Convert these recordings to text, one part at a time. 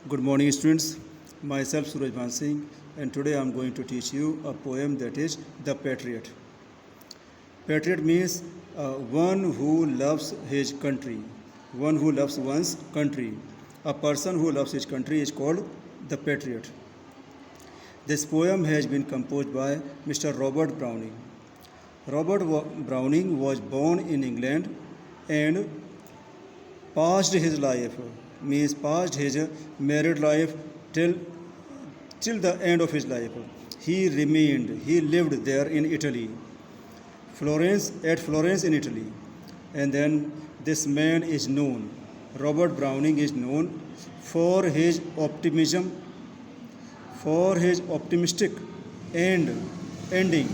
Good morning, students. Myself Suraj Singh, and today I am going to teach you a poem that is The Patriot. Patriot means one who loves his country, one who loves one's country. A person who loves his country is called the patriot. This poem has been composed by Mr. Robert Browning. Browning was born in England and passed his life, means passed his married life till the end of his life. He lived there in Italy, Florence in Italy. And then this man is known, Robert Browning is known for his optimism, for his optimistic ending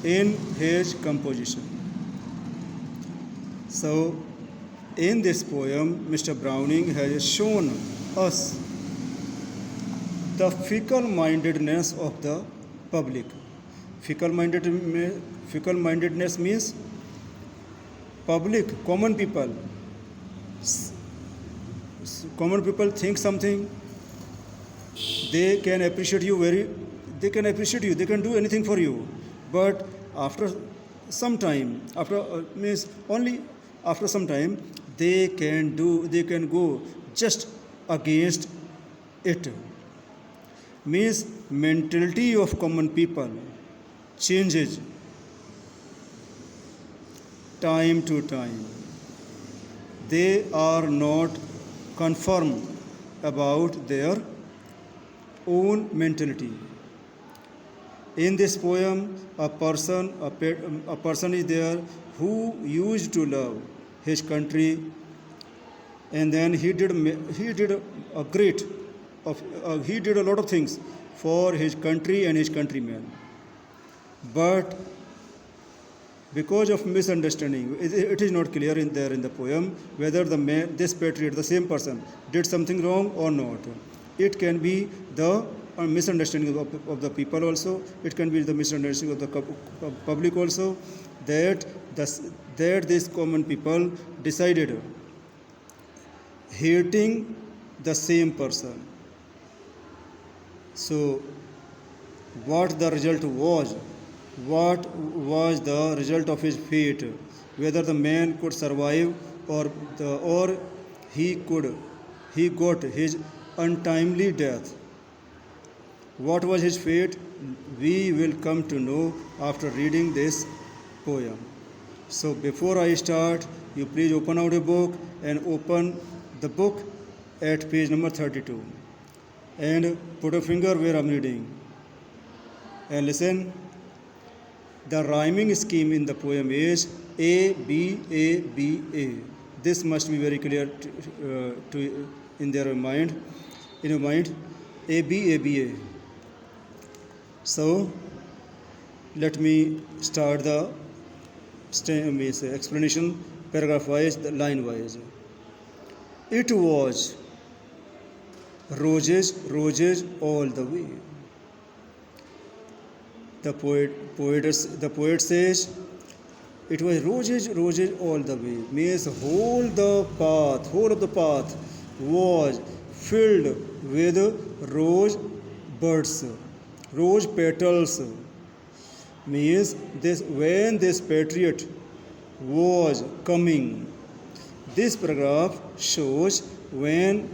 in his composition. So, in this poem, Mr. Browning has shown us the fickle-mindedness of the public. Fickle-mindedness means public, common people. Common people think something, they can appreciate you, they can do anything for you. But after some time, only after some time, they can go just against it. Means mentality of common people changes time to time. They are not conform about their own mentality. In this poem, a person is there who used to love his country, and then he did a lot of things for his country and his countrymen. But because of misunderstanding, it is not clear in the poem whether this patriot, the same person, did something wrong or not. It can be the misunderstanding of the people also. It can be the misunderstanding of the public also, that these common people decided hating the same person. So, what the result was? What was the result of his fate? Whether the man could survive or he got his untimely death. What was his fate? We will come to know after reading this poem. So before I start, you please open out a book and open the book at page number 32 and put a finger where I'm reading and listen. The rhyming scheme in the poem is A, B, A, B, A. This must be very clear in your mind. A, B, A, B, A. So, let me start the explanation paragraph wise, line wise. It was roses, roses all the way. The poet says, it was roses, roses all the way. Means whole of the path was filled with rose buds, rose petals. Means when this patriot was coming. This paragraph shows when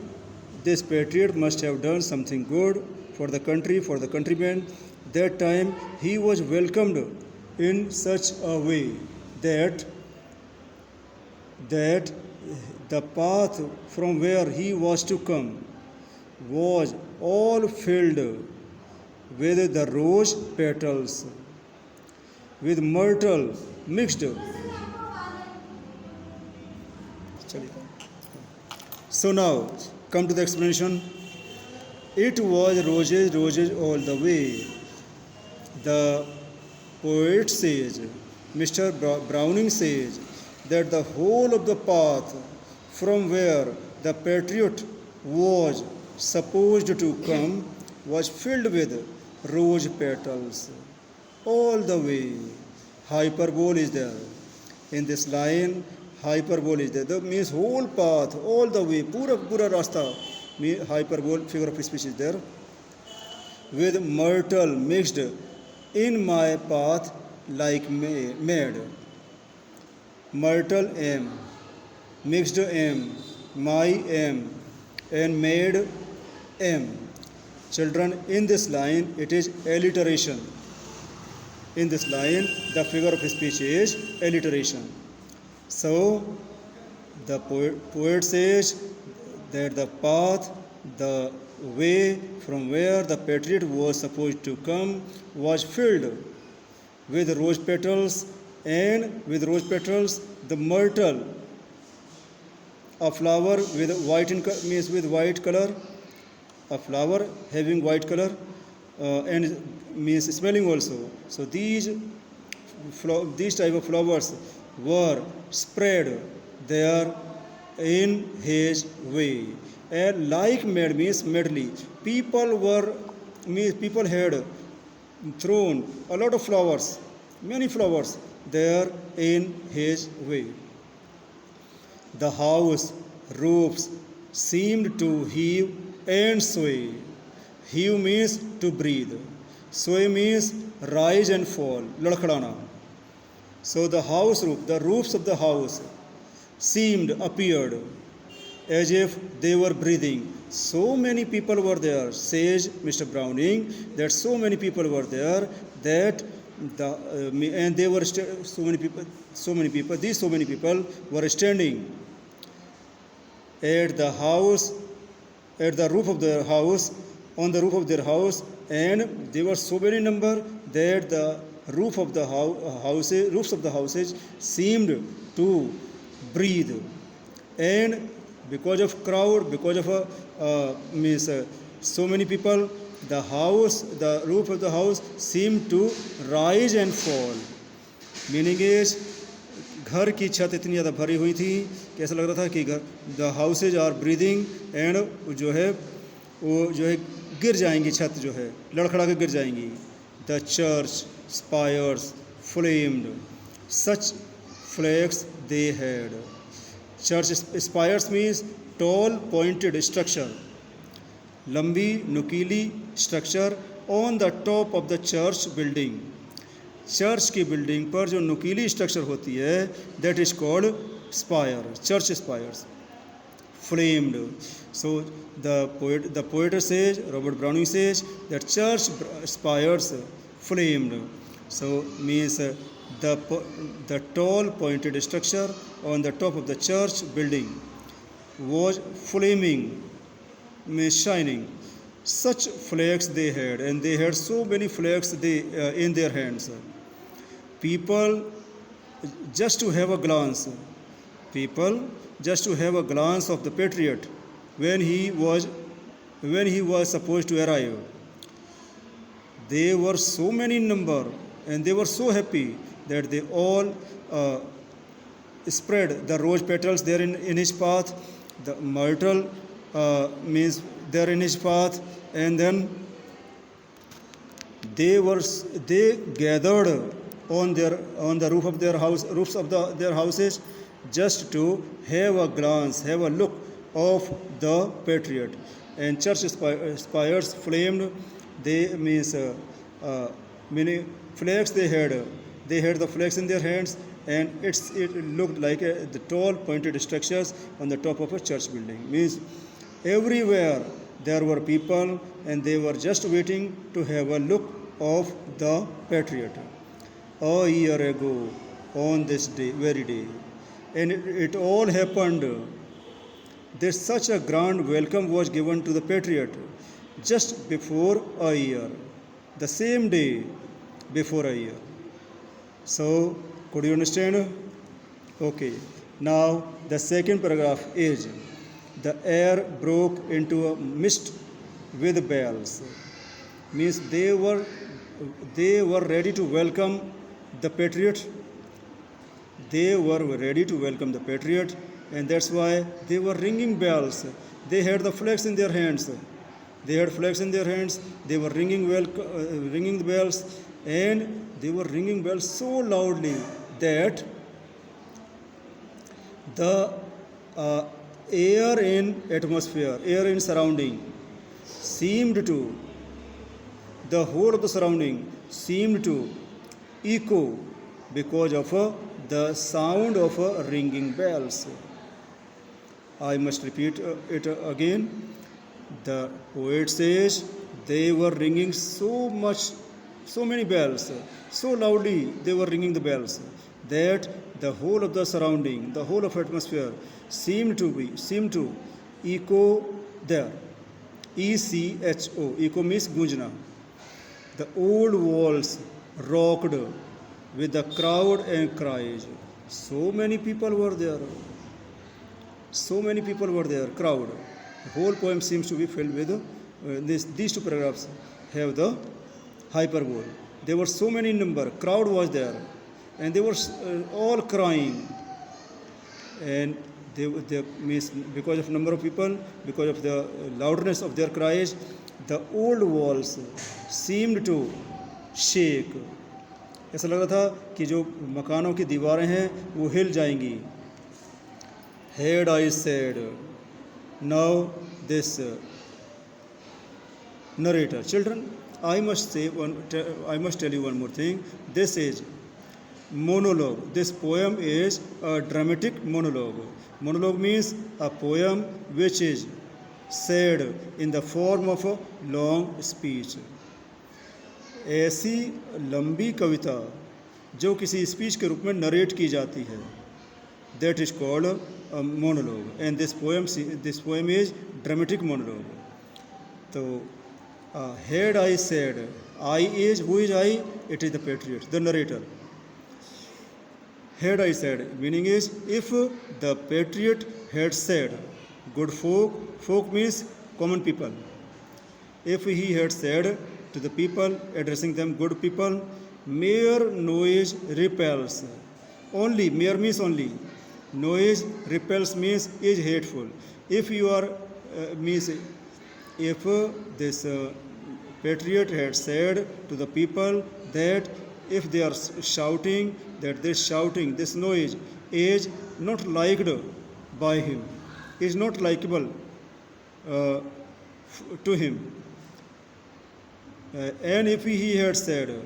this patriot must have done something good for the country, for the countrymen. That time he was welcomed in such a way that the path from where he was to come was all filled with the rose petals, with myrtle mixed. So now come to the explanation. It was roses, roses all the way. The poet says, Mr. Browning says, that the whole of the path from where the patriot was supposed to come was filled with rose petals. All the way. Hyperbole is there. In this line, hyperbole is there. That means whole path, all the way, pura rasta, hyperbole figure of speech is there. With myrtle mixed in my path like mad. Myrtle am, mixed am, my am, and made am. Children, in this line it is alliteration. In this line, the figure of speech is alliteration. So, the poet says that the path, the way from where the patriot was supposed to come was filled with rose petals, and with rose petals, the myrtle, a flower with white means with white color, a flower having white color, and means smelling also. So these type of flowers were spread there in his way. And like mad means medley. People had thrown a lot of flowers, many flowers there in his way. The house roofs seemed to heave and sway. Heave means to breathe. Sway means rise and fall. Ladkhadana. So the house roof, the roofs of the house appeared as if they were breathing. So many people were there, says Mr. Browning, that so many people were there that and they were so many people were standing at the house, at the roof of their house, on the roof of their house, and there were so many number that the roofs of the houses seemed to breathe. And because of crowd, because of so many people, the roof of the house seemed to rise and fall. Meaning is, घर की छत इतनी ज़्यादा भरी हुई थी कि ऐसा लग रहा था कि the houses are breathing and जो है गिर जाएंगी, छत जो है लड़खड़ा के गिर जाएंगी. The church spires flamed, such flags they had. Church spires means tall pointed structure, लंबी नुकीली structure on the top of the church building. Church की बिल्डिंग पर जो नुकीली स्ट्रक्चर होती है, that is called spire, church spires. Flamed. So the poet says, Robert Browning says, that church spires flamed. So means the tall pointed structure on the top of the church building was flaming, means shining. Such flags they had, and they had so many flags in their hands. People just to have a glance of the patriot when he was supposed to arrive. They were so many in number, and they were so happy that they all spread the rose petals there in his path. The myrtle means there in his path, and then they gathered on the roofs of their houses, just to have a glance, have a look of the patriot. And church spires flamed. They means many flags they had. They had the flags in their hands, and it looked like the tall pointed structures on the top of a church building. Means everywhere there were people, and they were just waiting to have a look of the patriot. A year ago, on this very day, and it all happened. There's such a grand welcome was given to the patriot just before a year, the same day before a year. So, could you understand? Okay. Now, the second paragraph is, the air broke into a mist with bells. Means they were ready to welcome the patriot. They were ready to welcome the patriot, and that's why they were ringing bells. They had the flags in their hands. They were ringing the bells, and they were ringing bells so loudly that the air in atmosphere, air in surrounding seemed to, the whole of the surrounding seemed to echo because of the sound of ringing bells. I must repeat it again. The poet says they were ringing so many bells, so loudly they were ringing the bells that the whole of the surrounding, the whole of atmosphere seemed to echo there. ECHO, echo means gunjna. The old walls rocked with the crowd and cries. So many people were there. So many people were there, crowd. The whole poem seems to be filled with these two paragraphs have the hyperbole. There were so many in number, crowd was there, and they were all crying. And they means because of number of people, because of the loudness of their cries, the old walls seemed to shake. ऐसा लग रहा था कि जो मकानों की दीवारें हैं वो हिल जाएंगी. Had I said, now this narrator, children, I must tell you one more thing. This is monologue. This poem is a dramatic monologue. Monologue means a poem which is said in the form of a long speech. ऐसी लंबी कविता जो किसी speech के रूप में narrate की जाती है, that is called a monologue, and this poem is dramatic monologue. So had I said, I is, who is I? It is the patriot, the narrator. Had I said, meaning is if the patriot had said, good folk means common people. If he had said to the people, addressing them, good people, mere noise repels. Only, mere means only. Noise repels means is hateful. If you are means if this patriot had said to the people that if they are shouting, that this shouting, this noise is not liked by him, is not likable to him. And if he had said,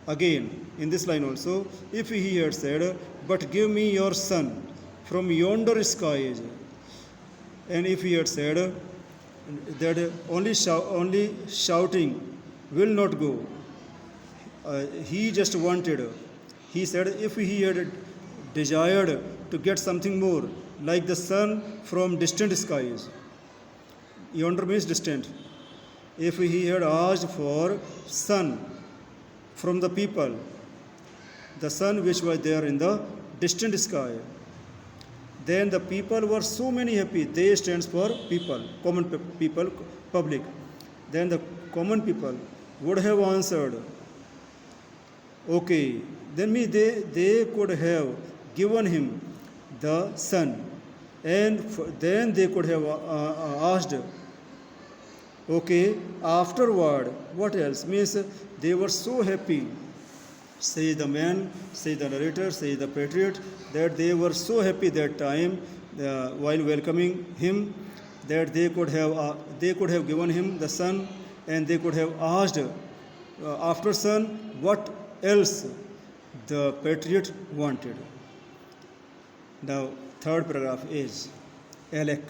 again in this line also, if he had said, but give me your son from yonder skies, and if he had said that only shouting will not go, he just wanted, he said if he had desired to get something more, like the sun from distant skies, yonder means distant. If he had asked for sun from the people, the sun which was there in the distant sky, then the people were so many happy. They stands for people, common people, public. Then the common people would have answered, okay, then they could have given him the sun, and then they could have asked, okay, afterward, what else? Means they were so happy, says the man, says the narrator, says the patriot, that they were so happy that time while welcoming him, that they could have given him the son, and they could have asked after son what else the patriot wanted. Now, third paragraph is Alec.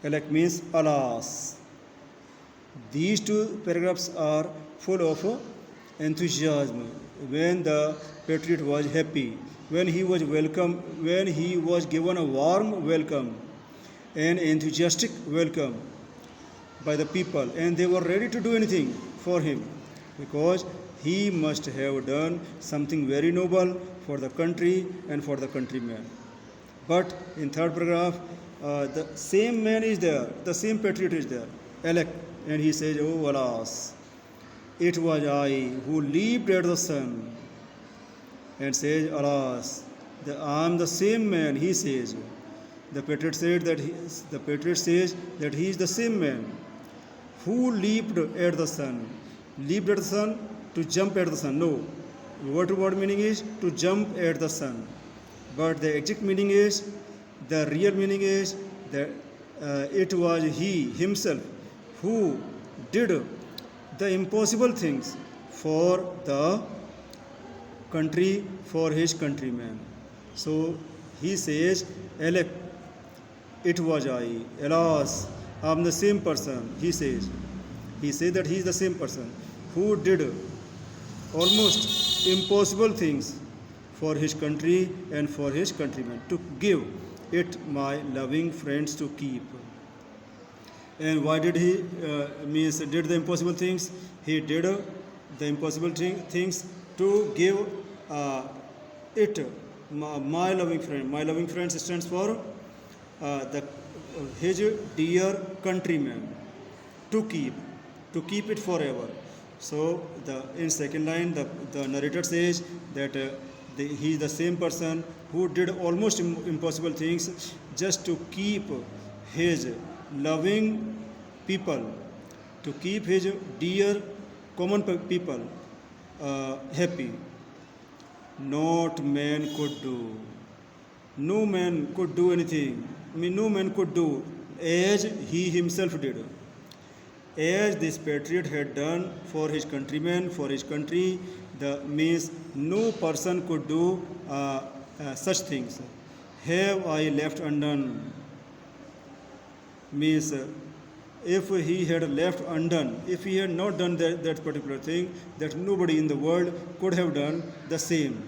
Alec means alas. These two paragraphs are full of enthusiasm. When the patriot was happy, when he was welcome, when he was given a warm welcome, an enthusiastic welcome by the people, and they were ready to do anything for him, because he must have done something very noble for the country and for the countrymen. But in third paragraph, the same man is there, the same patriot is there, Alec, and he says, oh alas, it was I who leaped at the sun, and says, alas, I am the same man, he says. The patriot says that he is the same man who leaped at the sun. Leaped at the sun, to jump at the sun. No, word meaning is to jump at the sun. But the exact meaning is, the real meaning is that it was he himself who did the impossible things for the country, for his countrymen. So he says, Alec, it was I. Alas, I'm the same person. He says that he is the same person who did almost impossible things for his country and for his countrymen, to give it my loving friends to keep. And why did he did the impossible things? He did the impossible things to give it my loving friend. My loving friends stands for his dear countrymen, to keep it forever. So in second line the narrator says that he is the same person who did almost impossible things just to keep his loving people, to keep his dear common people happy. Not man could do. No man could do anything. No man could do as he himself did. As this patriot had done for his countrymen, for his country, no person could do such things. Have I left undone? If he had left undone, if he had not done that particular thing, that nobody in the world could have done the same.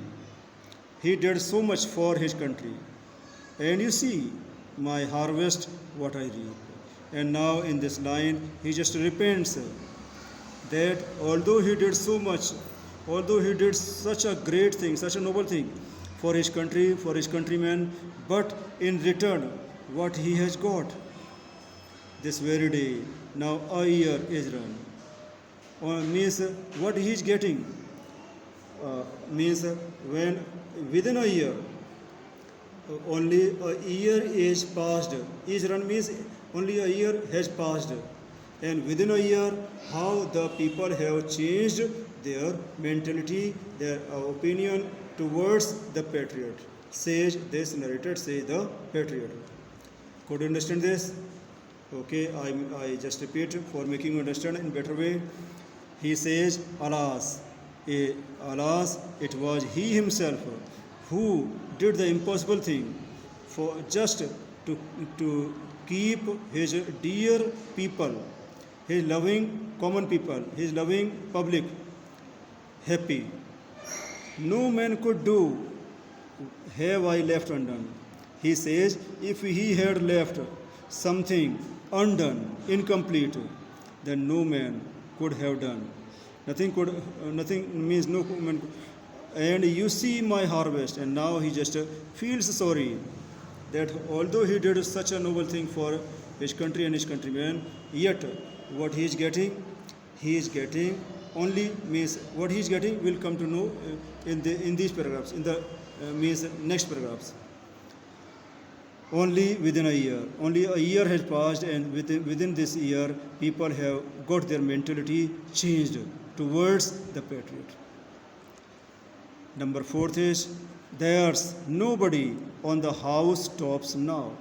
He did so much for his country. And you see, my harvest, what I reap. And now in this line, he just repents that although he did so much, although he did such a great thing, such a noble thing for his country, for his countrymen, but in return, what he has got this very day, now a year is run. What he is getting when within a year, only a year is passed. Is run means only a year has passed. And within a year, how the people have changed their mentality, their opinion towards the patriot. Says this narrator, says the patriot. Could you understand this? Okay, I just repeat for making you understand in better way. He says, alas, alas, it was he himself who did the impossible thing for just to keep his dear people, his loving common people, his loving public happy. No man could do, have I left undone. He says, if he had left something undone, incomplete, then no man could have done. Nothing means no man. And you see my harvest, and now he just feels sorry that although he did such a noble thing for his country and his countrymen, yet what he is getting only means what he is getting will come to know in these paragraphs, in the next paragraphs. Only within a year. Only a year has passed, and within this year, people have got their mentality changed towards the patriot. Number 4 is, there's nobody on the housetops now.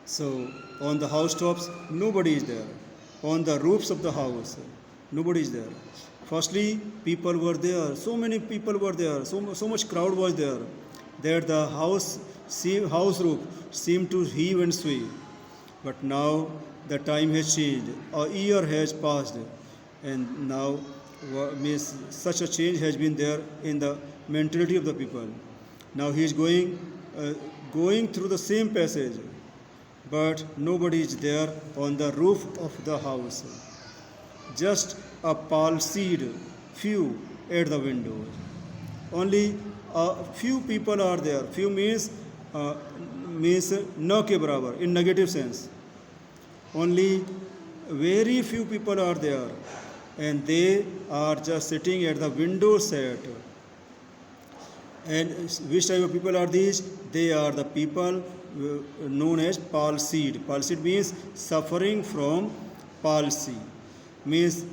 So, on the housetops, nobody is there. On the roofs of the house, nobody is there. Firstly, people were there. So many people were there. So much crowd was there that the house roof seemed to heave and sway. But now the time has changed. A year has passed, and now such a change has been there in the mentality of the people. Now he is going through the same passage, but nobody is there on the roof of the house. Just a palsied few at the windows. Only a few people are there. Few means na ke barabar, in negative sense. Only very few people are there, and they are just sitting at the window set. And which type of people are these? They are the people known as palsied. Palsied means suffering from palsy. Means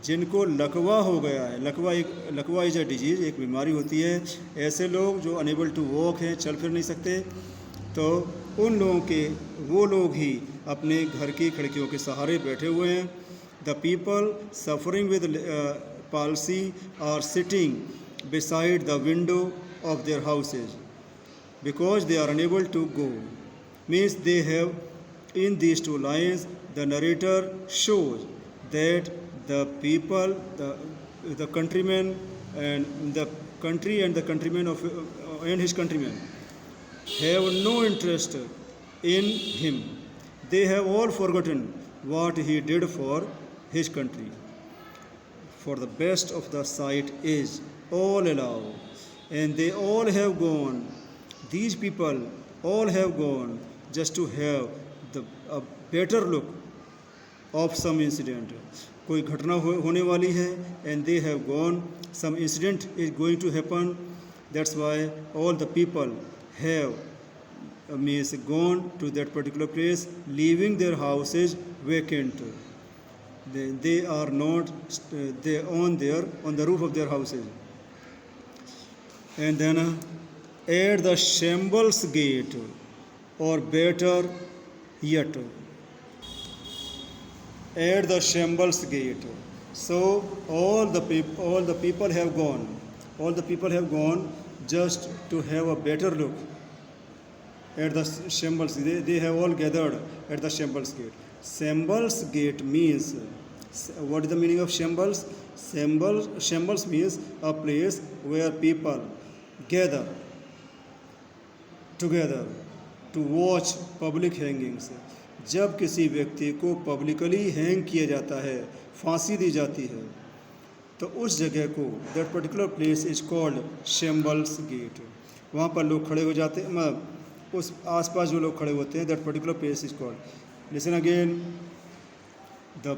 जिनको लकवा हो गया है. लकवा is a disease, एक बीमारी होती है. ऐसे लोग जो अनेबल टू वॉक हैं, चल फिर नहीं सकते, तो उन लोगों के वो लोग ही अपने घर की खिड़कियों के सहारे बैठे हुए हैं. The people suffering with palsy are sitting beside the window of their houses because they are unable to go. Means they have, in these two lines, the narrator shows that the people, the countrymen, and the country and the countrymen of and his countrymen have no interest in him. They have all forgotten what he did for his country. For the best of the sight is all allow, and they all have gone. These people all have gone just to have a better look of some incident. कोई घटना होने वाली है, and they have gone. Some incident is going to happen. That's why all the people have means gone to that particular place, leaving their houses vacant. They are not they on the roof of their houses. And then at the shambles gate, or better yet, at the shambles gate. So all the people have gone. All the people have gone just to have a better look at the shambles. They have all gathered at the shambles gate. Shambles gate means, what is the meaning of shambles? Shambles means a place where people gather together to watch public hangings. जब किसी व्यक्ति को publicly hang किया जाता है, फांसी दी जाती है, तो उस जगह को, that particular place is called Shambles Gate. वहाँ पर लोग खड़े हो जाते हैं, उस आसपास जो लोग खड़े होते हैं, that particular place is called. Listen again. The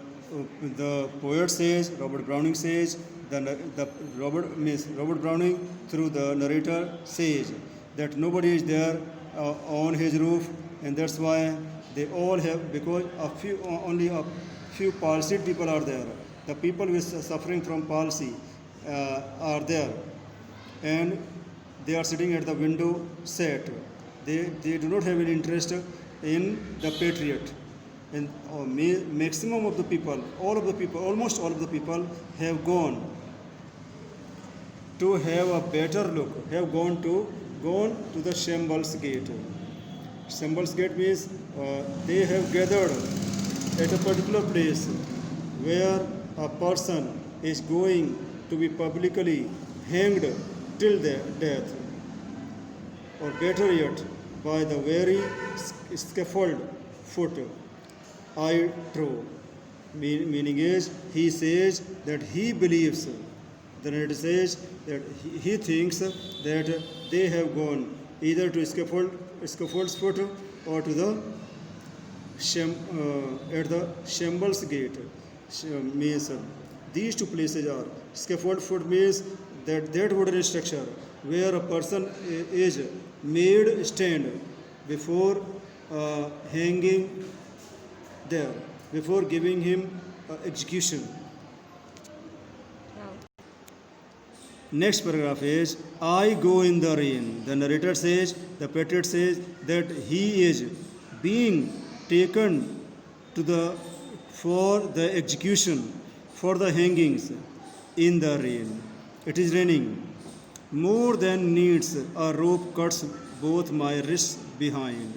poet says, Robert Browning says, Robert Browning through the narrator says that nobody is there on his roof, and that's why they all have, because only a few palsied people are there. The people with suffering from palsy are there, and they are sitting at the window set. They do not have any interest in the patriot. And maximum of the people, almost all of the people have gone to have a better look, have gone to the shambles gate. Shambles gate means they have gathered at a particular place where a person is going to be publicly hanged till death, or better yet, by the very scaffold foot. I true. Meaning is, he says that he believes. The narrator says that he thinks that they have gone either to scaffold's foot or to the at the shambles gate. Means these two places are, scaffold foot means that wooden structure where a person is made stand before hanging there, before giving him execution. Next paragraph is, I go in the rain. The narrator says, the patriot says that he is being taken for the execution, for the hangings in the rain. It is raining. More than needs, a rope cuts both my wrists behind.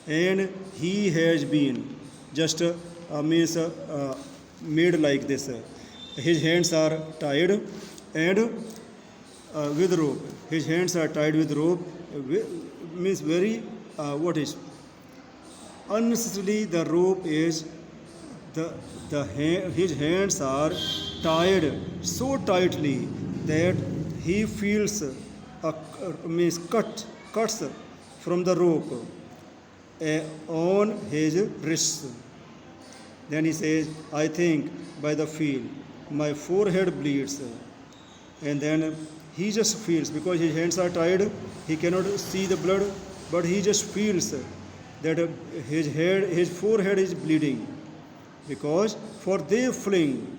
And he has been just made like this. His hands are tied and with rope. His hands are tied with rope. Means very unnecessarily the rope is his hands are tied so tightly that he feels cuts from the rope on his wrists. Then he says, I think by the feel my forehead bleeds. And then he just feels, because his hands are tied, he cannot see the blood, but he just feels that his forehead is bleeding. Because for they fling,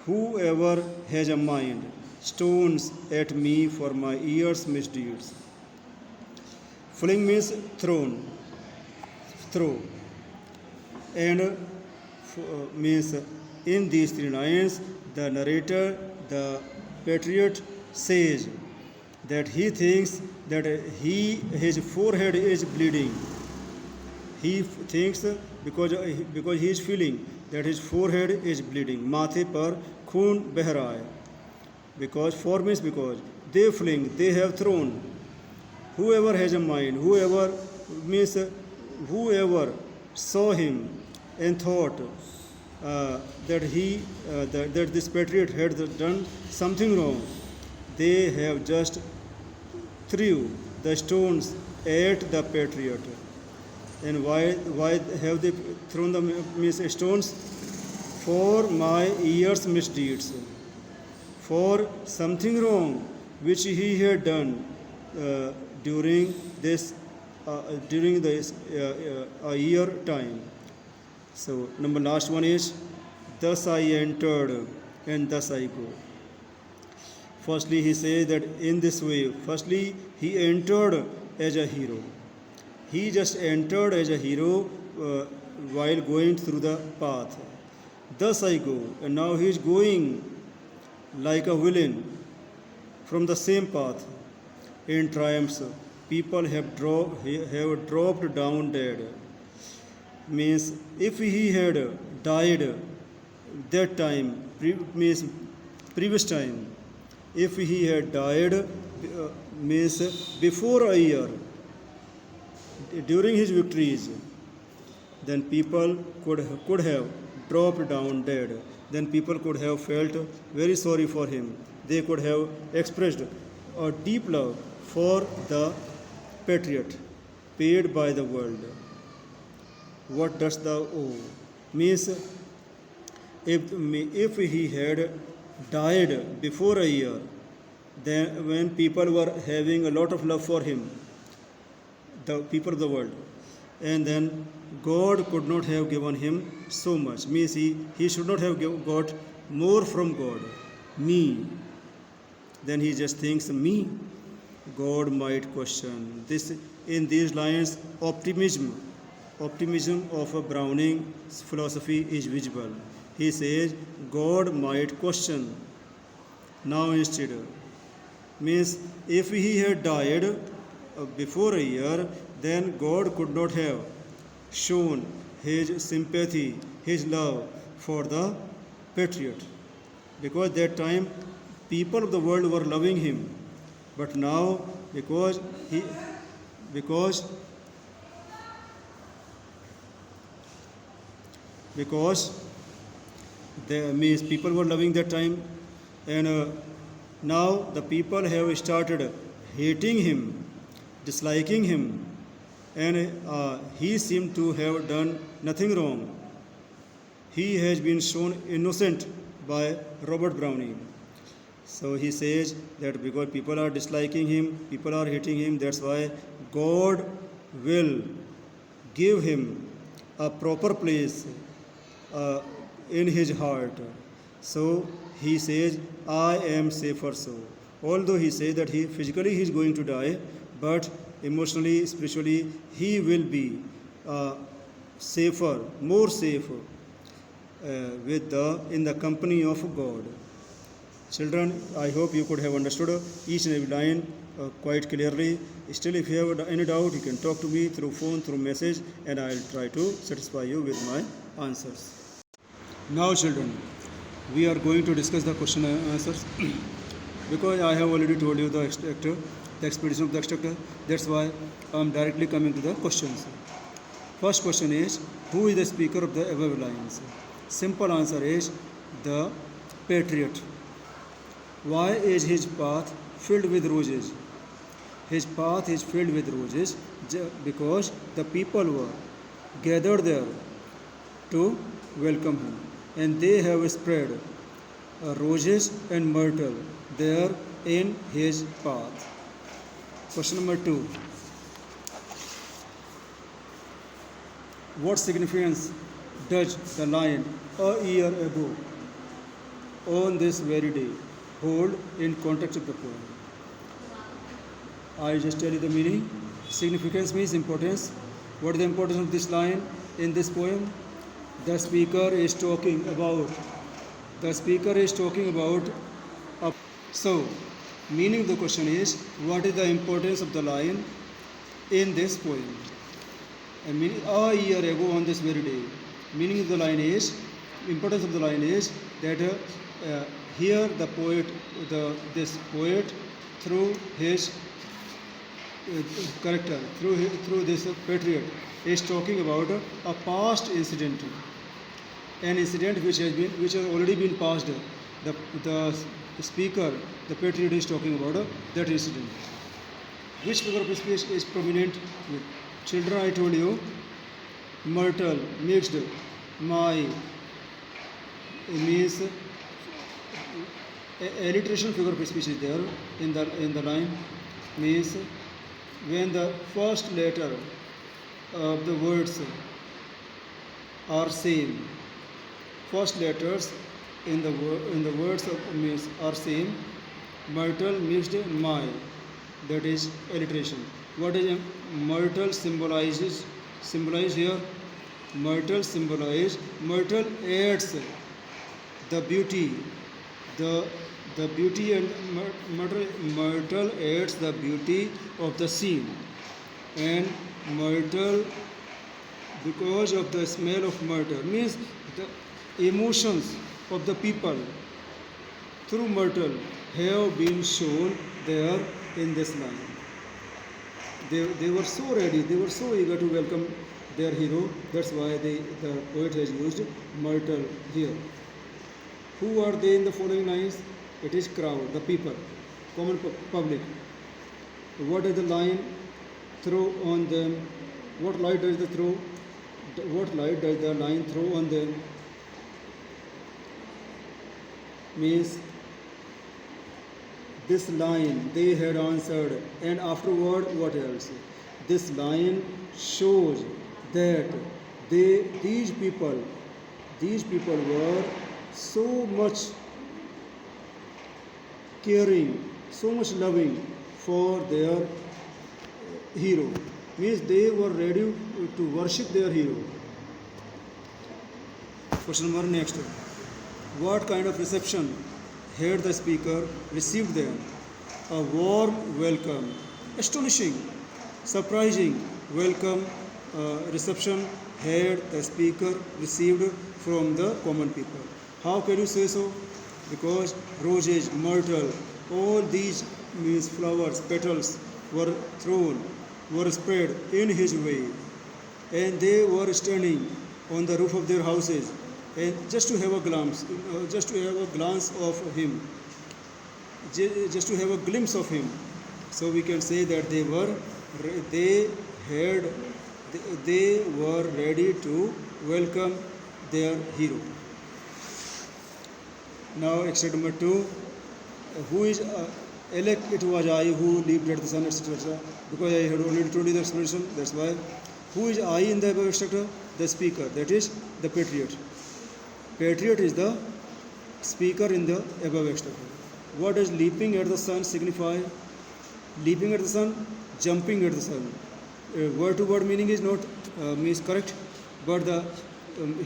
whoever has a mind, stones at me for my years' misdeeds. Fling means thrown, throw. And means in these three lines, the narrator, the patriot, says that he thinks that his forehead is bleeding. He thinks because he is feeling that his forehead is bleeding. माथे पर खून बह रहा है. Because for means because they fling, they have thrown. Whoever has a mind, whoever means whoever saw him and thought that this patriot had done something wrong, they have just threw the stones at the patriot. And why have they thrown the stones? For my years' misdeeds, for something wrong which he had done during this a year time. So number last one is, thus I entered and thus I go. Firstly, he says that in this way, firstly, he entered as a hero. He just entered as a hero while going through the path. Thus I go, and now he is going like a villain from the same path. In triumphs, people have dropped down dead. Means if he had died that time, means previous time, if he had died means before a year during his victories, then people could have dropped down dead. Then people could have felt very sorry for him. They could have expressed a deep love for the patriot paid by the world. What does thou owe? Means if he had died before a year, then when people were having a lot of love for him, the people of the world, and then God could not have given him so much. Means he should not have got more from God. Me. Then he just thinks me. God might question. This in these lines, optimism of a Browning's philosophy is visible. He says God might question. Now instead, means if he had died before a year, then God could not have shown his sympathy, his love for the patriot, because that time people of the world were loving him. But now because means people were loving that time, and now the people have started hating him, disliking him, and he seemed to have done nothing wrong. He has been shown innocent by Robert Browning. So he says that because people are disliking him, people are hating him, that's why God will give him a proper place in his heart. So he says, I am safer so. Although he says that physically he is going to die, but emotionally, spiritually, he will be safer, more safe in the company of God. Children, I hope you could have understood each and every line quite clearly. Still, if you have any doubt, you can talk to me through phone, through message, and I will try to satisfy you with my answers. Now, children, we are going to discuss the question and answers. Because I have already told you the explanation of the extractor, that's why I am directly coming to the questions. First question is, who is the speaker of the above lines? Simple answer is the patriot. Why is his path filled with roses? His path is filled with roses because the people were gathered there to welcome him, and they have spread roses and myrtle there in his path. Question number 2. What significance does the line "a year ago" on this very day hold in context of the poem? I just tell you the meaning. Significance means importance. What is the importance of this line in this poem? The speaker is talking about. The speaker is talking about. So, meaning of the question is, what is the importance of the line in this poem? A year ago on this very day. Meaning of the line is, importance of the line is that here the poet, this poet, through his character, through this patriot, is talking about a past incident, an incident which has already been passed. The speaker, the patriot, is talking about that incident. Which figure of speech is prominent with children? I told you, myrtle, mixed, my, means alliteration figure of speech is there in the line, means when the first letter of the words are same, first letters in the words of means are same, myrtle mixed my, that is alliteration. What is myrtle symbolize here? Myrtle adds the beauty, the beauty, and myrtle adds the beauty of the scene, and myrtle, because of the smell of myrtle, means the emotions of the people through myrtle have been shown there in this line. They were so ready, they were so eager to welcome their hero. That's why the poet has used myrtle here. Who are they in the following lines? It is crowd, the people, common public. What does the line throw on them? What light does the line throw on them? Means this line they had answered, and afterward what else? This line shows that these people were so much caring, so much loving for their hero. Means they were ready to worship their hero. Question number next. What kind of reception had the speaker received them? A warm welcome, astonishing, surprising welcome reception had the speaker received from the common people. How can you say so? Because roses, myrtle, all these means flowers, petals were spread in his way, and they were standing on the roof of their houses, and just to have a glance of him, just to have a glimpse of him. So we can say that they were ready to welcome their hero. Now, excerpt number 2. Who is elect? It was I who leaped at the sun, etc. Because I had already told you the explanation. That's why. Who is I in the above extract? The speaker. That is the patriot. Patriot is the speaker in the above extract. What does leaping at the sun signify? Leaping at the sun, jumping at the sun. Word to word meaning is not means correct, but the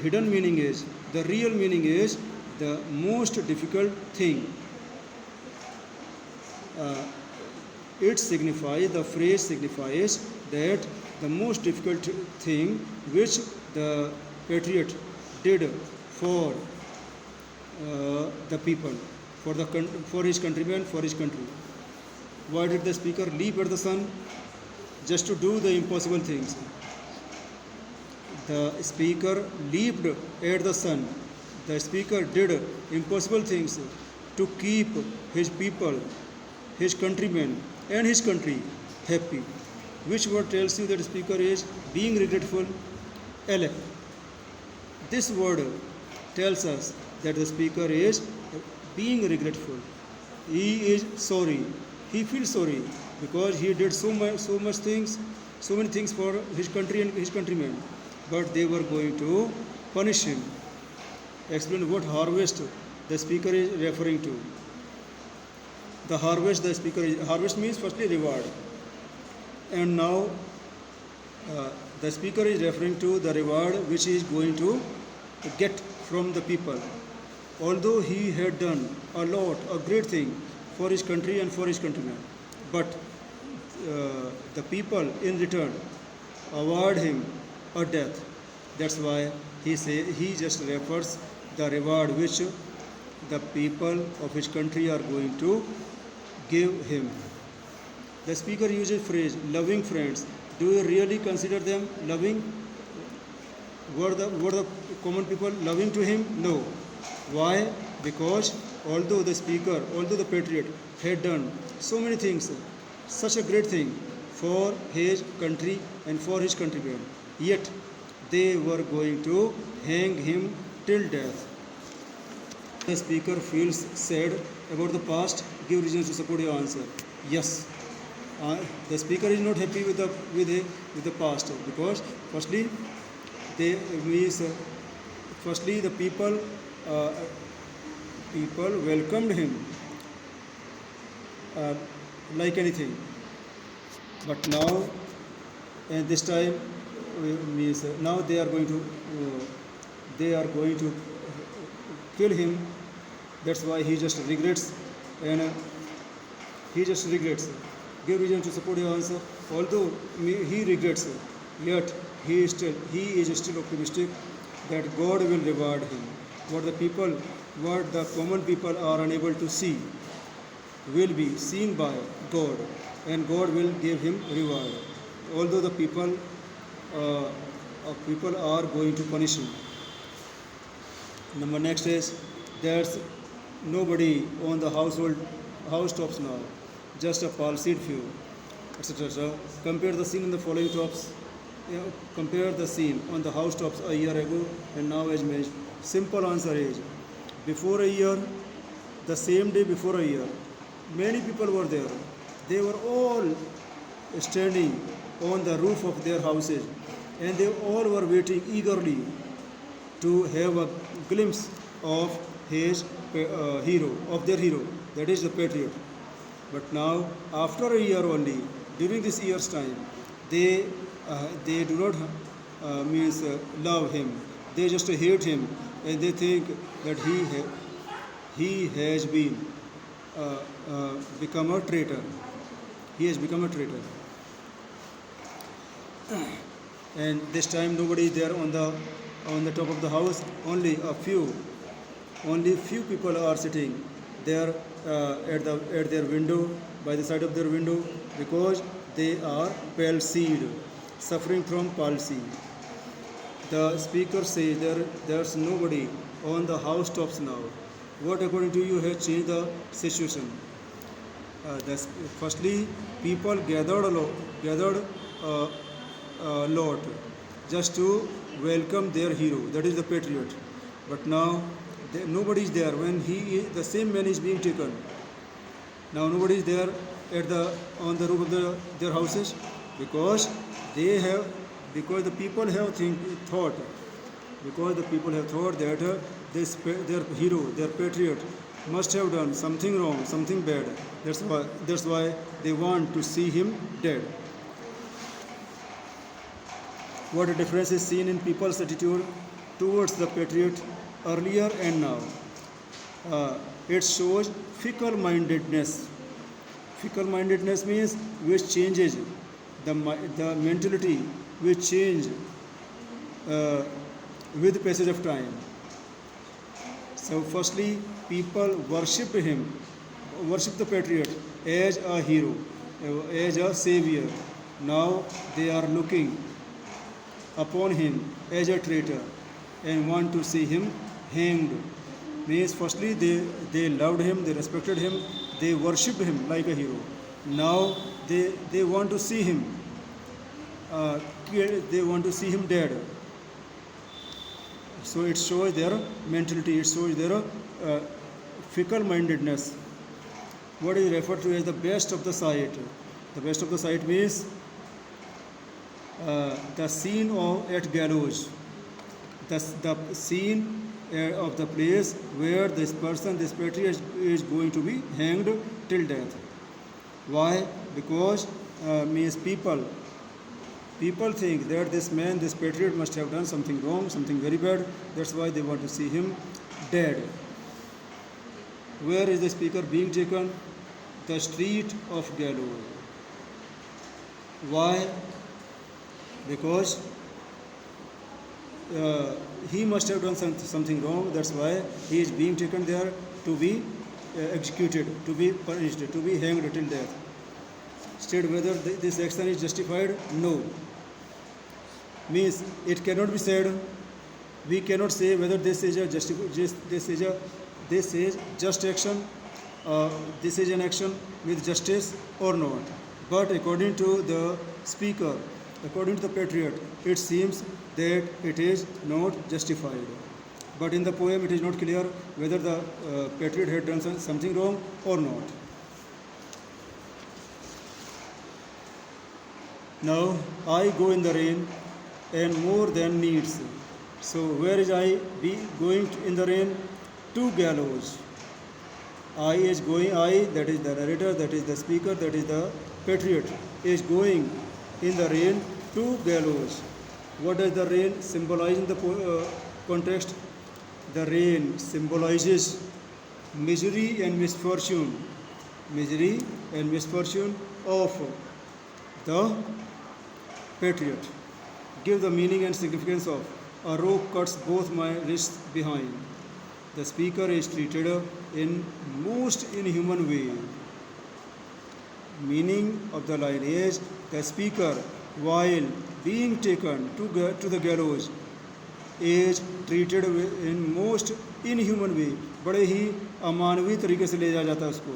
hidden meaning is, the real meaning is the most difficult thing. The phrase signifies that the most difficult thing which the patriot did for the people, for his countrymen, for his country. Why did the speaker leap at the sun? Just to do the impossible things. The speaker leaped at the sun. The speaker did impossible things to keep his people, his countrymen, and his country happy. Which word tells you that the speaker is being regretful? Aleph. This word tells us that the speaker is being regretful. He is sorry. He feels sorry because he did so many things for his country and his countrymen, but they were going to punish him. Explain what harvest the speaker is referring to. The harvest harvest means firstly reward. And now the speaker is referring to the reward which he is going to get from the people. Although he had done a lot, a great thing for his country and for his countrymen, but the people in return award him a death. That's why he just refers the reward which the people of his country are going to give him. The speaker uses phrase loving friends. Do you really consider them loving? Were the common people loving to him? No. Why? Because although the patriot had done so many things, such a great thing for his country and for his countrymen, yet they were going to hang him till death. The speaker feels sad about the past. Give reasons to support your answer. Yes, the speaker is not happy with the past because they means firstly the uh, people welcomed him uh, like anything, but now and this time means now they are going to kill him. That's why he just regrets and he just regrets. Give reason to support your answer. Although he regrets, yet he is still optimistic that God will reward him. What the common people are unable to see, will be seen by God, and God will give him reward. Although the people are going to punish him. Number next is there's nobody on the housetops now, just a palsied few, etc. Compare the scene in the following tops. Compare the scene on the housetops a year ago and now as matched. Simple answer is before a year, the same day before a year, many people were there. They were all standing on the roof of their houses, and they all were waiting eagerly to have a glimpse of his their hero, that is the patriot. But now, after a year only, during this year's time, they do not love him. They just hate him, and they think that he has been become a traitor. He has become a traitor. And this time nobody is there on the top of the house. Only few people are sitting there at their window, by the side of their window, because they are palsied, suffering from palsy. The speaker says there's nobody on the housetops now. What according to you has changed the situation? Firstly, people gathered a lot just to welcome their hero, that is the patriot. But now nobody is there when the same man is being taken. Now nobody is there on the roof of their houses, because the people have thought that their hero, their patriot, must have done something wrong, something bad. That's why they want to see him dead. What a difference is seen in people's attitude towards the patriot earlier and now. It shows fickle-mindedness. Fickle-mindedness means which changes the mentality, which change with the passage of time. So firstly, people worship the patriot as a hero, as a savior. Now they are looking upon him as a traitor and want to see him hanged. Means firstly they loved him, they respected him, they worshipped him like a hero. Now they want to see him dead. So it shows their mentality, it shows their fickle-mindedness. What is referred to as the best of the sight? The best of the sight means the scene at gallows, the scene of the place where this patriot is going to be hanged till death. Why? Because means people think that this man, this patriot, must have done something wrong, something very bad. That's why they want to see him dead. Where is the speaker being taken? The street of gallows. Why? Because he must have done something wrong. That's why he is being taken there to be executed, to be punished, to be hanged till death. State whether this action is justified? No. Means it cannot be said. We cannot say whether this is a just action, this is an action with justice or not. But according to the speaker, according to the patriot, it seems that it is not justified. But in the poem, it is not clear whether the patriot had done something wrong or not. Now, I go in the rain and more than needs. So, where is I be going in the rain? To gallows. I is going, I, that is the narrator, that is the speaker, that is the patriot, is going in the rain to gallows. What does the rain symbolize in the context? The rain symbolizes misery and misfortune. Misery and misfortune of the patriot. Give the meaning and significance of a rope cuts both my wrists behind. The speaker is treated in most inhuman way. Meaning of the line is the speaker, while being taken to the gallows, is treated in most inhuman way. बड़े ही अमानवीय तरीके से ले जाया जाता है उसको.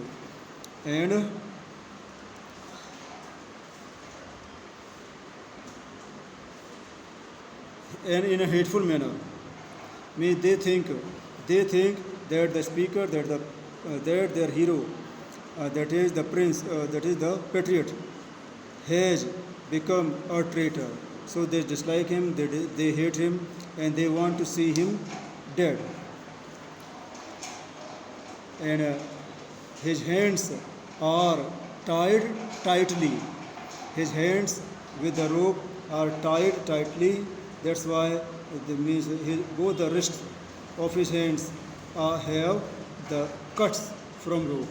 And in a hateful manner. Means they think that the speaker, that their hero, that is the prince, that is the patriot, has become a traitor. So they dislike him, they hate him, and they want to see him dead. And his hands are tied tightly. His hands with the rope are tied tightly. That's why both the wrists of his hands have the cuts from rope.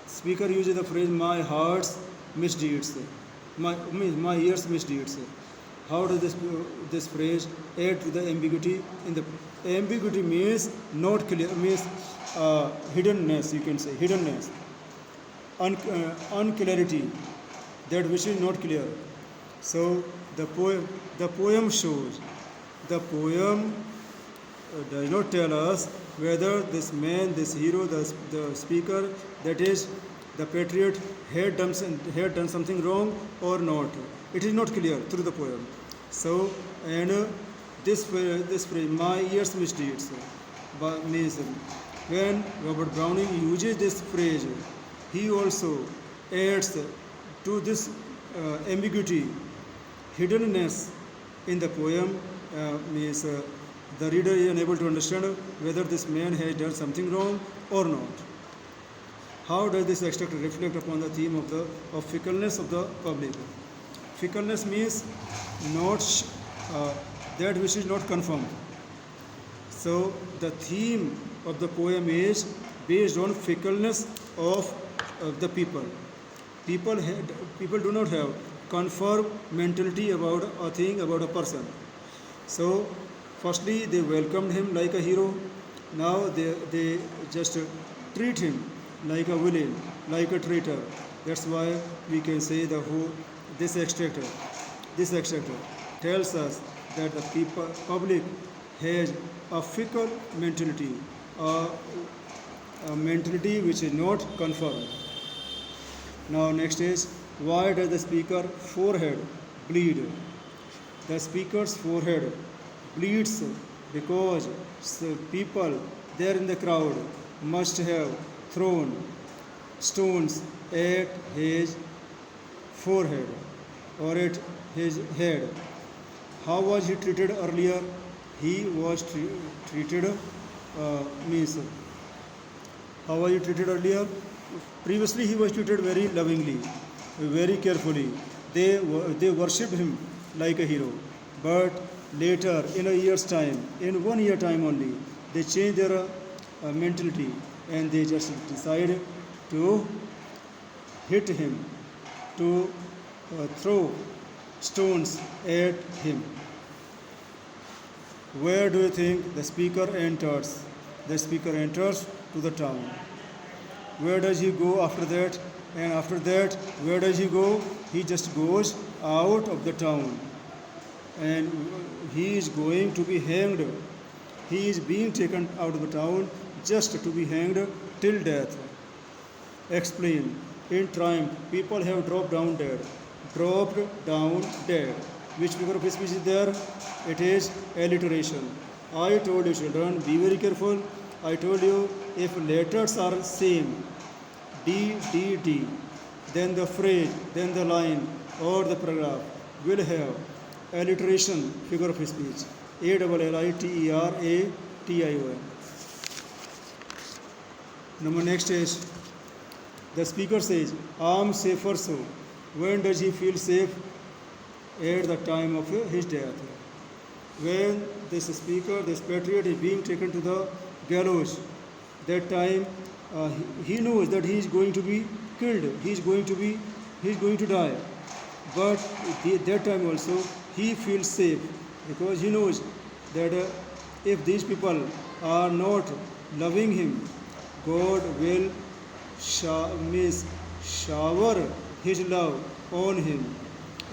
Speaker uses the phrase "my heart's misdeeds," my ears misdeeds. How does this phrase add to the ambiguity? In the ambiguity means not clear, means hiddenness. You can say hiddenness, unclarity, that which is not clear. So the poem shows. The poem does not tell us whether this man, this hero, the speaker, that is the patriot, had done something wrong or not. It is not clear through the poem. So, and this phrase, my ears misdeeds, means when Robert Browning uses this phrase, he also adds to this ambiguity, hiddenness in the poem, means the reader is unable to understand whether this man has done something wrong or not. How does this extract reflect upon the theme of fickleness of the public? Fickleness means not that which is not confirmed. So the theme of the poem is based on fickleness of the people. People do not have confirmed mentality about a thing, about a person. So firstly they welcomed him like a hero. Now they just treat him like a villain, like a traitor. That's why we can say this extractor tells us that the public has a fickle mentality, a mentality which is not confirmed. Now next is, why does the speaker forehead bleed? The speaker's forehead bleeds because people there in the crowd must have thrown stones at his forehead or at his head. How was he treated earlier? He was treated, how was he treated earlier? Previously he was treated very lovingly. very carefully. They worshipped him like a hero. But later, in a year's time, in 1 year time only, they changed their mentality and they just decided to hit him, to throw stones at him. Where do you think the speaker enters? The speaker enters to the town. Where does he go after that? And after that, where does he go? He just goes out of the town and he is going to be hanged. He is being taken out of the town just to be hanged till death. Explain. In triumph, people have dropped down dead. Dropped down dead. Which figure of speech is there? It is alliteration. I told you, children, be very careful. I told you, if letters are same, D, D, D, then the phrase, then the line or the paragraph will have alliteration figure of speech. Alliteration. Number next is, the speaker says, I'm safer so. When does he feel safe? At the time of his death. When this speaker, this patriot is being taken to the gallows, that time he knows that he is going to be killed, he is going to die. But that time also he feels safe because he knows that if these people are not loving him, God will shower his love on him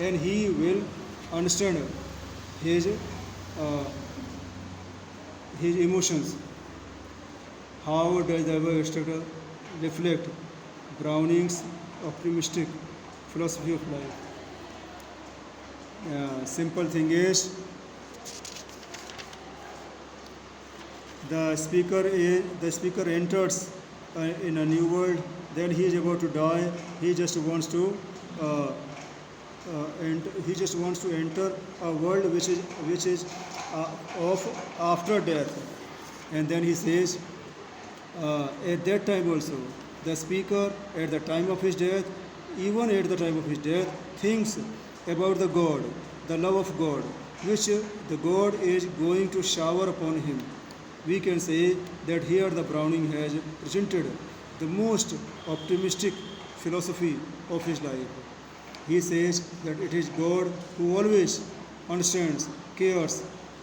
and he will understand his emotions. How does the above extract reflect Browning's optimistic philosophy of life? Simple thing is, the speaker enters in a new world. Then he is about to die. He just wants to enter a world which is of after death. And then he says, at that time also, the speaker at the time of his death, even at the time of his death, thinks about the God, the love of God, which the God is going to shower upon him. We can say that here the Browning has presented the most optimistic philosophy of his life. He says that it is God who always understands, cares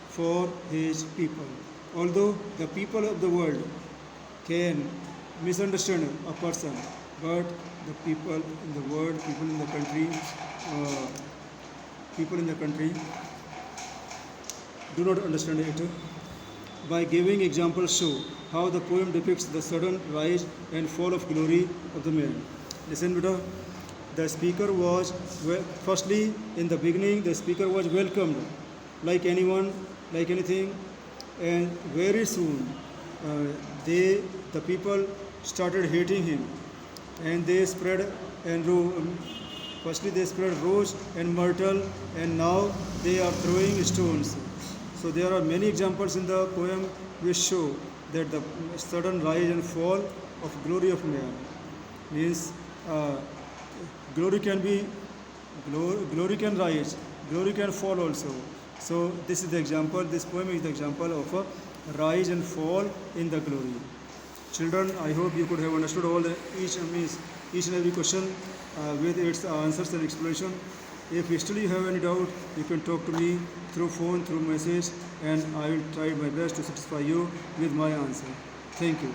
for his people. Although the people of the world can misunderstand a person, but the people in the world, people in the country do not understand it. By giving examples show how the poem depicts the sudden rise and fall of glory of the man. Listen, beta. The speaker was, firstly, in the beginning, the speaker was welcomed like anyone, like anything, and very soon the people started hating him, and they spread firstly they spread rose and myrtle, and now they are throwing stones. So there are many examples in the poem which show that the sudden rise and fall of glory of man means glory can rise, glory can fall also. So this is the example, this poem is the example of a rise and fall in the glory. Children, I hope you could have understood all each and every question with its answers and explanation. If still you have any doubt, you can talk to me through phone, through message, and I will try my best to satisfy you with my answer. Thank you.